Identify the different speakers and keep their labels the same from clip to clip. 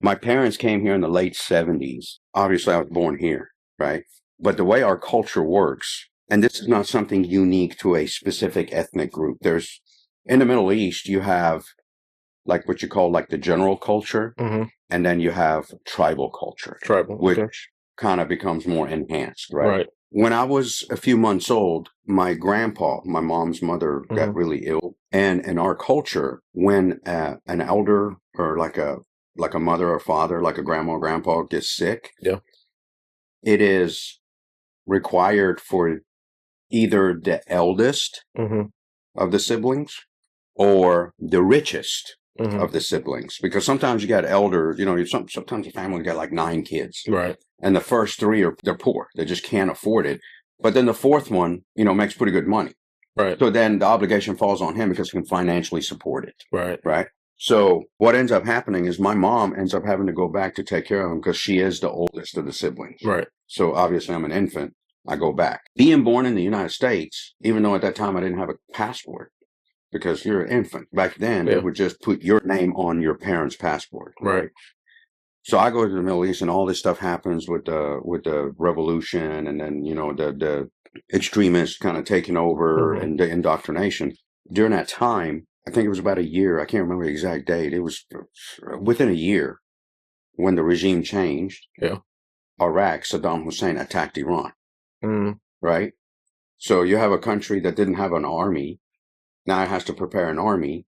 Speaker 1: My parents came here in the late 70s. Obviously, I was born here, right? But the way our culture works, and this is not something unique to a specific ethnic group. In the Middle East, you have like what you call like the general culture, and then you have tribal culture, which kind of becomes more enhanced, right? When I was a few months old, my grandpa, my mom's mother, got really ill. And in our culture, when an elder or like a mother or father, like a grandma or grandpa gets sick, it is required for either the eldest of the siblings or the richest of the siblings. Because sometimes you got elders, sometimes a family got like 9 kids. Right. And the first 3 they're poor. They just can't afford it. But then the fourth one, makes pretty good money. Right. So then the obligation falls on him because he can financially support it. Right. Right. So what ends up happening is my mom ends up having to go back to take care of him because she is the oldest of the siblings. Right. So obviously I'm an infant. I go back. Being born in the United States, even though at that time I didn't have a passport, because you're an infant. Back then, they would just put your name on your parents' passport. Right. So I go to the Middle East, and all this stuff happens with the revolution, and then the extremists kind of taking over and the indoctrination. During that time, I think it was about a year. I can't remember the exact date. It was within a year when the regime changed. Yeah. Iraq, Saddam Hussein attacked Iran. Right. So you have a country that didn't have an army. Now it has to prepare an army.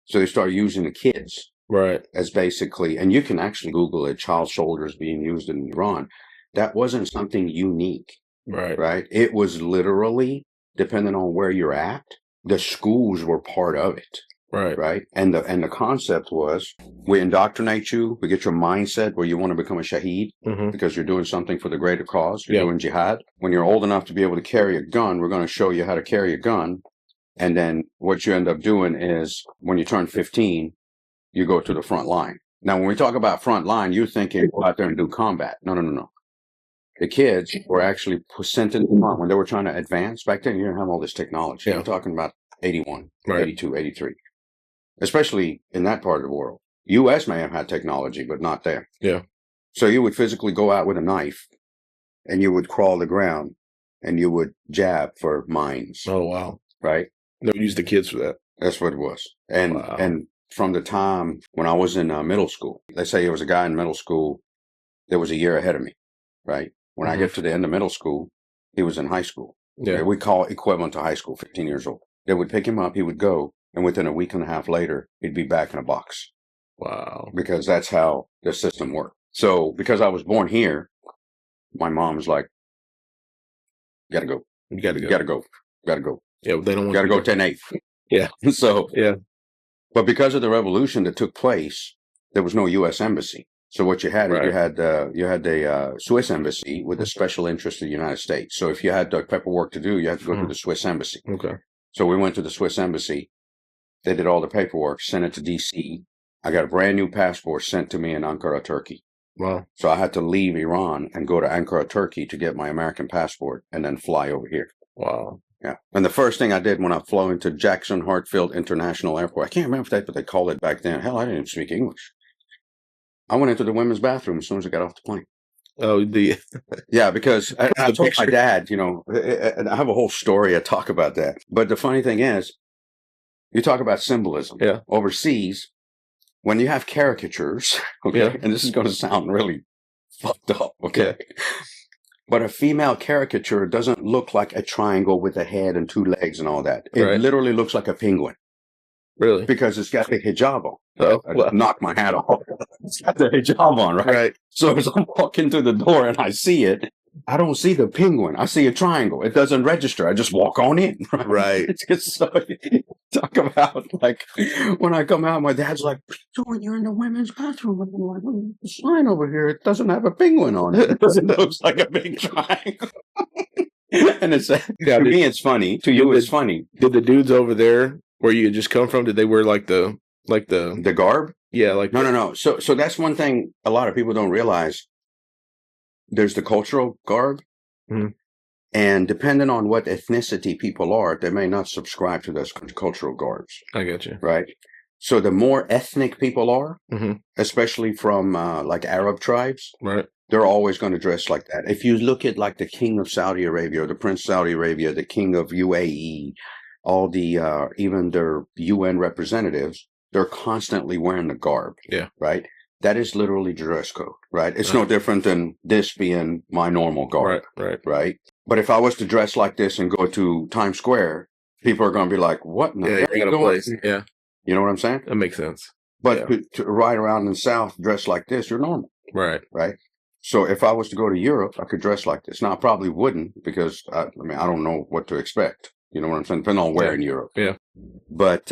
Speaker 1: So they start using the kids. Right. As basically, and you can actually Google it, child soldiers being used in Iran. That wasn't something unique. Right. Right. It was literally, depending on where you're at, the schools were part of it. Right. Right. And the concept was, we indoctrinate you, we get your mindset where you want to become a shaheed because you're doing something for the greater cause. You're doing jihad. When you're old enough to be able to carry a gun, we're going to show you how to carry a gun. And then what you end up doing is when you turn 15, you go to the front line. Now, when we talk about front line, you're thinking go out there and do combat. No. The kids were actually sent in the front when they were trying to advance. Back then, you didn't have all this technology. I'm talking about 81, 82, 83. Especially in that part of the world. U.S. may have had technology, but not there. Yeah. So you would physically go out with a knife and you would crawl the ground and you would jab for mines. Oh, wow. Right? They would use the kids for that. That's what it was. And from the time when I was in middle school, let's say it was a guy in middle school that was a year ahead of me. Right? When I get to the end of middle school, he was in high school. Yeah. We call equivalent to high school, 15 years old. They would pick him up. He would go. And within a week and a half later, he'd be back in a box. Wow. Because that's how the system worked. So because I was born here, my mom was like, you gotta go. You gotta go. Yeah, they don't want to go 10-8. Yeah. So, yeah. But because of the revolution that took place, there was no U.S. embassy. So what you had, you had the Swiss embassy with the special interest of the United States. So if you had the paperwork to do, you had to go to the Swiss embassy. Okay. So we went to the Swiss embassy. They did all the paperwork, sent it to D.C. I got a brand new passport sent to me in Ankara, Turkey. Wow. So I had to leave Iran and go to Ankara, Turkey to get my American passport and then fly over here. Wow. Yeah. And the first thing I did when I flew into Jackson Hartsfield International Airport, I can't remember what they called it back then. Hell, I didn't even speak English. I went into the women's bathroom as soon as I got off the plane. Oh, yeah, because I told my dad, and I have a whole story I talk about that. But the funny thing is, you talk about symbolism. Yeah. Overseas, when you have caricatures, okay, and this is going to sound really fucked up, okay? Yeah. But a female caricature doesn't look like a triangle with a head and 2 legs and all that. It literally looks like a penguin. Really? Because it's got the hijab on. Oh, well. Knock my hat off. It's got the hijab on, right? Right. So as I'm walking through the door and I see it, I don't see the penguin. I see a triangle. It doesn't register. I just walk on in. Right. It's just so talk about like when I come out, my dad's like, "What are you doing? You're in the women's bathroom." I'm like, "The sign over here, it doesn't have a penguin on it. It looks like a big triangle." And it's to me, it's funny. To you, it's funny. Did the dudes over there where you had just come from, did they wear like the garb? Yeah, like no. So that's one thing a lot of people don't realize. There's the cultural garb, and depending on what ethnicity people are, they may not subscribe to those cultural garbs. I get you. Right? So the more ethnic people are,
Speaker 2: hmm
Speaker 1: especially from like Arab tribes,
Speaker 2: Right.
Speaker 1: they're always going to dress like that. If you look at like the king of Saudi Arabia or the prince of Saudi Arabia, the king of UAE, all the even their UN representatives, they're constantly wearing the garb.
Speaker 2: Yeah.
Speaker 1: Right. That is literally dress code. Right. It's no different than this being my normal garb.
Speaker 2: Right.
Speaker 1: Right. But if I was to dress like this and go to Times Square, people are going to be like, "What in the hell are you doing?"
Speaker 2: Yeah.
Speaker 1: You know what I'm saying?
Speaker 2: That makes sense.
Speaker 1: But to ride around in the South dressed like this, you're normal.
Speaker 2: Right.
Speaker 1: Right. So if I was to go to Europe, I could dress like this. Now, I probably wouldn't because I don't know what to expect. You know what I'm saying? Depending on where in Europe.
Speaker 2: Yeah.
Speaker 1: But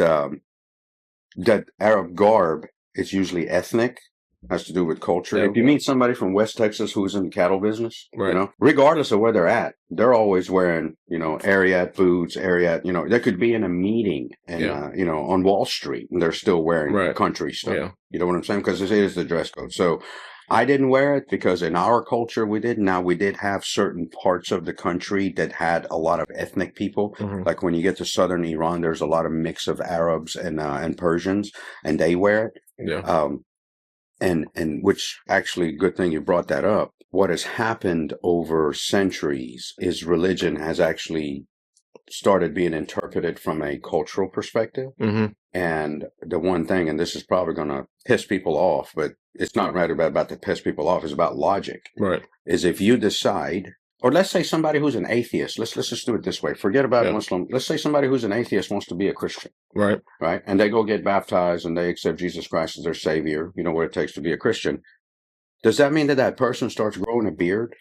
Speaker 1: that Arab garb is usually ethnic, has to do with culture. If you meet somebody from West Texas who's in the cattle business, you know, regardless of where they're at, they're always wearing, you know, Ariat boots, Ariat, you know, they could be in a meeting and, you know, on Wall Street and they're still wearing country stuff. Yeah. You know what I'm saying? Because it is the dress code. So I didn't wear it because in our culture we did. Now we did have certain parts of the country that had a lot of ethnic people. Like when you get to southern Iran, there's a lot of mix of Arabs and Persians, and they wear it.
Speaker 2: Yeah.
Speaker 1: And which actually, good thing you brought that up. What has happened over centuries is religion has actually started being interpreted from a cultural perspective. And the one thing, and this is probably going to piss people off, but it's not right about to piss people off. It's about logic.
Speaker 2: Right.
Speaker 1: Is if you decide, or let's say somebody who's an atheist, let's just do it this way. Forget about Muslim. Let's say somebody who's an atheist wants to be a Christian.
Speaker 2: Right.
Speaker 1: Right. And they go get baptized and they accept Jesus Christ as their savior. You know what it takes to be a Christian. Does that mean that that person starts growing a beard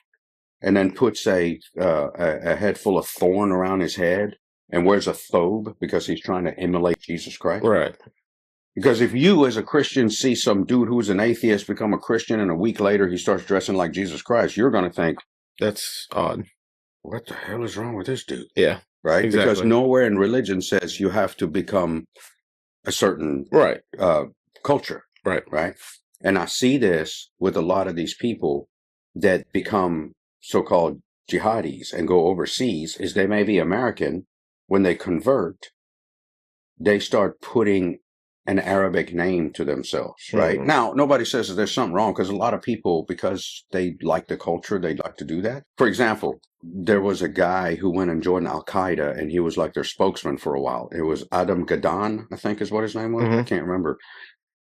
Speaker 1: and then puts a head full of thorn around his head and wears a thobe because he's trying to emulate Jesus Christ?
Speaker 2: Right.
Speaker 1: Because if you as a Christian see some dude who's an atheist become a Christian and a week later he starts dressing like Jesus Christ, you're going to think,
Speaker 2: that's odd.
Speaker 1: What the hell is wrong with this dude?
Speaker 2: Yeah.
Speaker 1: Right?
Speaker 2: Exactly.
Speaker 1: Because nowhere in religion says you have to become a certain culture.
Speaker 2: Right.
Speaker 1: Right. And I see this with a lot of these people that become so-called jihadis and go overseas is they may be American. When they convert, they start putting an Arabic name to themselves, right? Now, nobody says that there's something wrong because a lot of people, because they like the culture, they like to do that. For example, there was a guy who went and joined Al-Qaeda and he was like their spokesman for a while. It was Adam Gadan, I think is what his name was. I can't remember.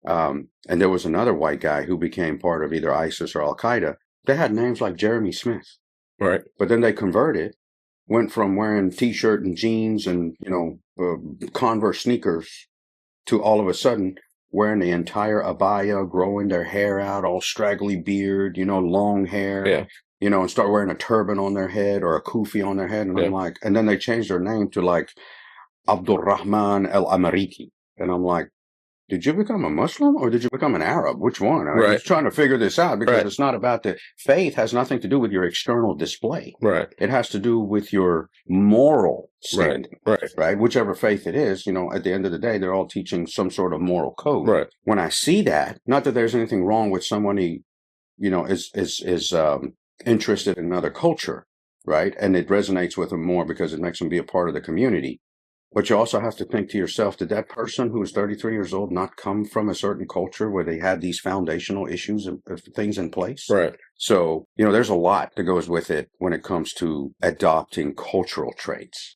Speaker 1: And there was another white guy who became part of either ISIS or Al-Qaeda. They had names like Jeremy Smith.
Speaker 2: Right.
Speaker 1: But then they converted, went from wearing T-shirt and jeans and, you know, Converse sneakers to all of a sudden wearing the entire abaya, growing their hair out, all straggly beard, you know, long hair, you know, and start wearing a turban on their head or a kufi on their head. And I'm like, and then they changed their name to like Abdul Rahman El Amariki. And I'm like, did you become a Muslim or did you become an Arab? Which one? I'm just trying to figure this out because it's not about the faith has nothing to do with your external display.
Speaker 2: Right.
Speaker 1: It has to do with your moral standing.
Speaker 2: Right.
Speaker 1: Whichever faith it is, you know, at the end of the day, they're all teaching some sort of moral code.
Speaker 2: Right.
Speaker 1: When I see that, not that there's anything wrong with somebody, you know, is interested in another culture, right? And it resonates with them more because it makes them be a part of the community. But you also have to think to yourself, did that person who is 33 years old not come from a certain culture where they had these foundational issues and things in place?
Speaker 2: Right.
Speaker 1: So, you know, there's a lot that goes with it when it comes to adopting cultural traits.